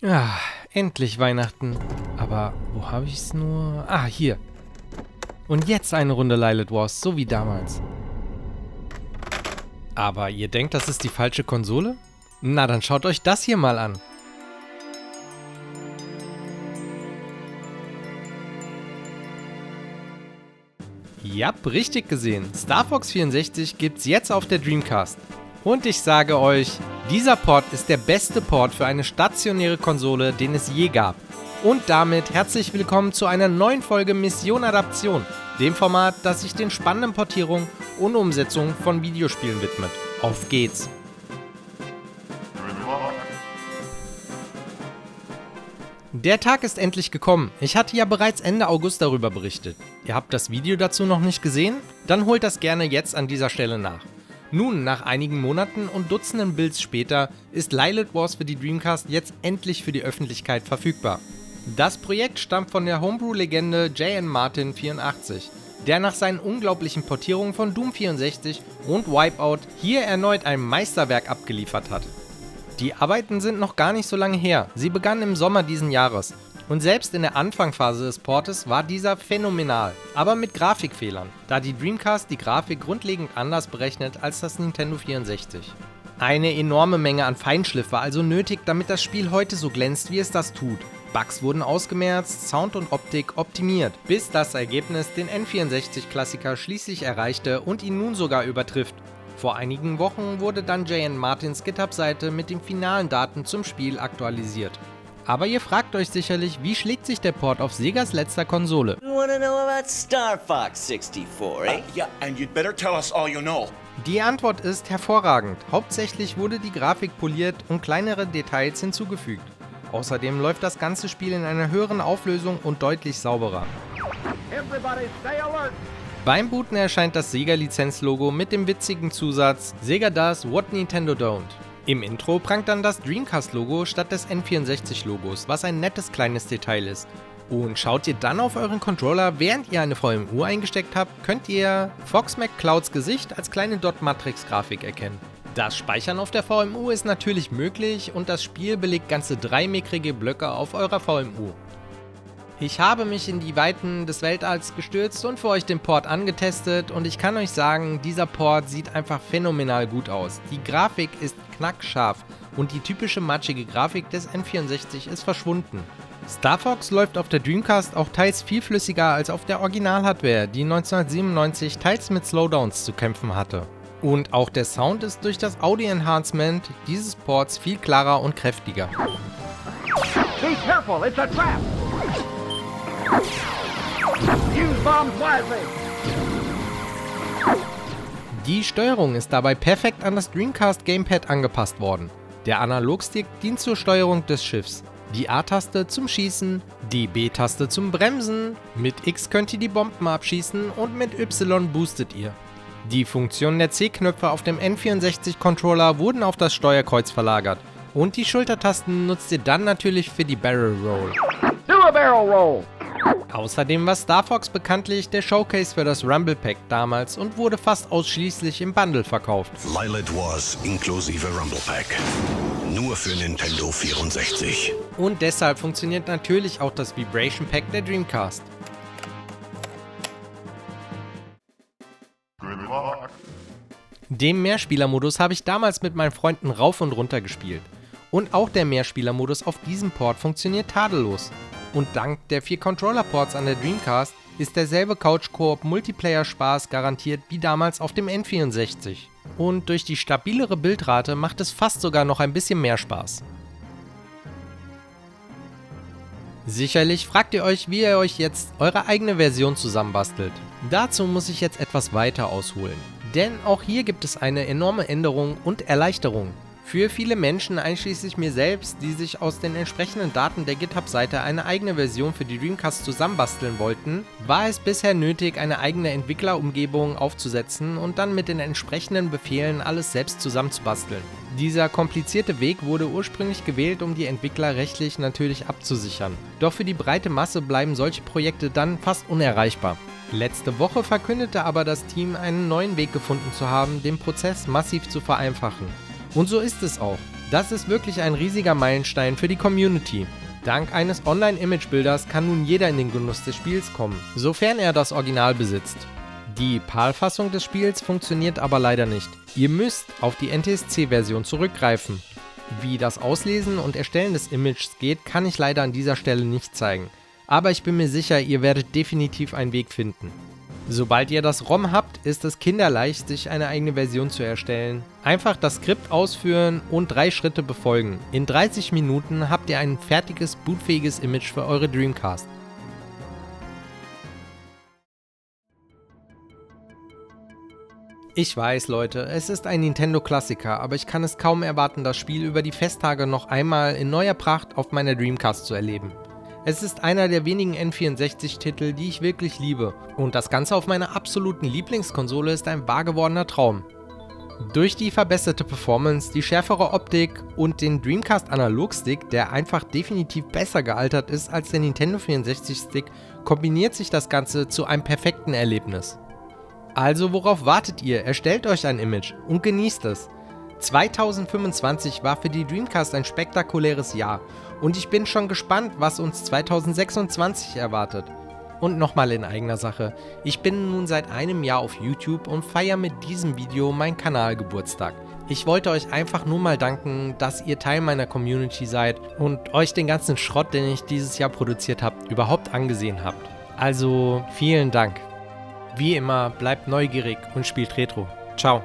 Ah, endlich Weihnachten. Aber wo habe ich's nur? Ah, hier. Und jetzt eine Runde Lilith Wars, so wie damals. Aber ihr denkt, das ist die falsche Konsole? Na, dann schaut euch das hier mal an. Ja, richtig gesehen. Star Fox 64 gibt's jetzt auf der Dreamcast. Und ich sage euch, dieser Port ist der beste Port für eine stationäre Konsole, den es je gab. Und damit herzlich willkommen zu einer neuen Folge Mission Adaption, dem Format, das sich den spannenden Portierungen und Umsetzungen von Videospielen widmet. Auf geht's! Der Tag ist endlich gekommen. Ich hatte ja bereits Ende August darüber berichtet. Ihr habt das Video dazu noch nicht gesehen? Dann holt das gerne jetzt an dieser Stelle nach. Nun, nach einigen Monaten und Dutzenden Builds später, ist Lilith Wars für die Dreamcast jetzt endlich für die Öffentlichkeit verfügbar. Das Projekt stammt von der Homebrew-Legende J.N. Martin 84, der nach seinen unglaublichen Portierungen von Doom 64 und Wipeout hier erneut ein Meisterwerk abgeliefert hat. Die Arbeiten sind noch gar nicht so lange her, sie begannen im Sommer diesen Jahres. Und selbst in der Anfangsphase des Portes war dieser phänomenal, aber mit Grafikfehlern, da die Dreamcast die Grafik grundlegend anders berechnet als das Nintendo 64. Eine enorme Menge an Feinschliff war also nötig, damit das Spiel heute so glänzt, wie es das tut. Bugs wurden ausgemerzt, Sound und Optik optimiert, bis das Ergebnis den N64-Klassiker schließlich erreichte und ihn nun sogar übertrifft. Vor einigen Wochen wurde dann J.N. Martins GitHub-Seite mit den finalen Daten zum Spiel aktualisiert. Aber ihr fragt euch sicherlich, wie schlägt sich der Port auf Segas letzter Konsole? You wanna know about Star Fox 64, eh? Yeah, and you'd better tell us all you know. Die Antwort ist hervorragend. Hauptsächlich wurde die Grafik poliert und kleinere Details hinzugefügt. Außerdem läuft das ganze Spiel in einer höheren Auflösung und deutlich sauberer. Beim Booten erscheint das Sega-Lizenz-Logo mit dem witzigen Zusatz Sega does what Nintendo don't. Im Intro prangt dann das Dreamcast-Logo statt des N64-Logos, was ein nettes kleines Detail ist. Und schaut ihr dann auf euren Controller, während ihr eine VMU eingesteckt habt, könnt ihr Fox McClouds Gesicht als kleine Dot-Matrix-Grafik erkennen. Das Speichern auf der VMU ist natürlich möglich und das Spiel belegt ganze 3 mickrige Blöcke auf eurer VMU. Ich habe mich in die Weiten des Weltalls gestürzt und für euch den Port angetestet und ich kann euch sagen, dieser Port sieht einfach phänomenal gut aus. Die Grafik ist knackscharf und die typische matschige Grafik des N64 ist verschwunden. Star Fox läuft auf der Dreamcast auch teils viel flüssiger als auf der Original-Hardware, die 1997 teils mit Slowdowns zu kämpfen hatte. Und auch der Sound ist durch das Audio-Enhancement dieses Ports viel klarer und kräftiger. Be careful, it's a trap! Use bombs wisely! Die Steuerung ist dabei perfekt an das Dreamcast Gamepad angepasst worden. Der Analogstick dient zur Steuerung des Schiffs, die A-Taste zum Schießen, die B-Taste zum Bremsen, mit X könnt ihr die Bomben abschießen und mit Y boostet ihr. Die Funktionen der C-Knöpfe auf dem N64-Controller wurden auf das Steuerkreuz verlagert und die Schultertasten nutzt ihr dann natürlich für die Barrel Roll. Do a barrel roll! Außerdem war Star Fox bekanntlich der Showcase für das Rumble Pack damals und wurde fast ausschließlich im Bundle verkauft. Lilith Wars inklusive Rumble Pack. Nur für Nintendo 64. Und deshalb funktioniert natürlich auch das Vibration Pack der Dreamcast. Den Mehrspielermodus habe ich damals mit meinen Freunden rauf und runter gespielt. Und auch der Mehrspielermodus auf diesem Port funktioniert tadellos. Und dank der 4 Controller-Ports an der Dreamcast ist derselbe Couch-Koop-Multiplayer-Spaß garantiert wie damals auf dem N64. Und durch die stabilere Bildrate macht es fast sogar noch ein bisschen mehr Spaß. Sicherlich fragt ihr euch, wie ihr euch jetzt eure eigene Version zusammenbastelt. Dazu muss ich jetzt etwas weiter ausholen. Denn auch hier gibt es eine enorme Änderung und Erleichterung. Für viele Menschen, einschließlich mir selbst, die sich aus den entsprechenden Daten der GitHub-Seite eine eigene Version für die Dreamcast zusammenbasteln wollten, war es bisher nötig, eine eigene Entwicklerumgebung aufzusetzen und dann mit den entsprechenden Befehlen alles selbst zusammenzubasteln. Dieser komplizierte Weg wurde ursprünglich gewählt, um die Entwickler rechtlich natürlich abzusichern. Doch für die breite Masse bleiben solche Projekte dann fast unerreichbar. Letzte Woche verkündete aber das Team einen neuen Weg gefunden zu haben, den Prozess massiv zu vereinfachen. Und so ist es auch. Das ist wirklich ein riesiger Meilenstein für die Community. Dank eines Online-Image-Builders kann nun jeder in den Genuss des Spiels kommen, sofern er das Original besitzt. Die PAL-Fassung des Spiels funktioniert aber leider nicht. Ihr müsst auf die NTSC-Version zurückgreifen. Wie das Auslesen und Erstellen des Images geht, kann ich leider an dieser Stelle nicht zeigen. Aber ich bin mir sicher, ihr werdet definitiv einen Weg finden. Sobald ihr das ROM habt, ist es kinderleicht, sich eine eigene Version zu erstellen. Einfach das Skript ausführen und 3 Schritte befolgen. In 30 Minuten habt ihr ein fertiges, bootfähiges Image für eure Dreamcast. Ich weiß, Leute, es ist ein Nintendo-Klassiker, aber ich kann es kaum erwarten, das Spiel über die Festtage noch einmal in neuer Pracht auf meiner Dreamcast zu erleben. Es ist einer der wenigen N64-Titel, die ich wirklich liebe, und das Ganze auf meiner absoluten Lieblingskonsole ist ein wahr gewordener Traum. Durch die verbesserte Performance, die schärfere Optik und den Dreamcast Analogstick, der einfach definitiv besser gealtert ist als der Nintendo 64-Stick, kombiniert sich das Ganze zu einem perfekten Erlebnis. Also worauf wartet ihr? Erstellt euch ein Image und genießt es. 2025 war für die Dreamcast ein spektakuläres Jahr und ich bin schon gespannt, was uns 2026 erwartet. Und nochmal in eigener Sache, ich bin nun seit einem Jahr auf YouTube und feiere mit diesem Video meinen Kanalgeburtstag. Ich wollte euch einfach nur mal danken, dass ihr Teil meiner Community seid und euch den ganzen Schrott, den ich dieses Jahr produziert habe, überhaupt angesehen habt. Also vielen Dank. Wie immer, bleibt neugierig und spielt Retro. Ciao.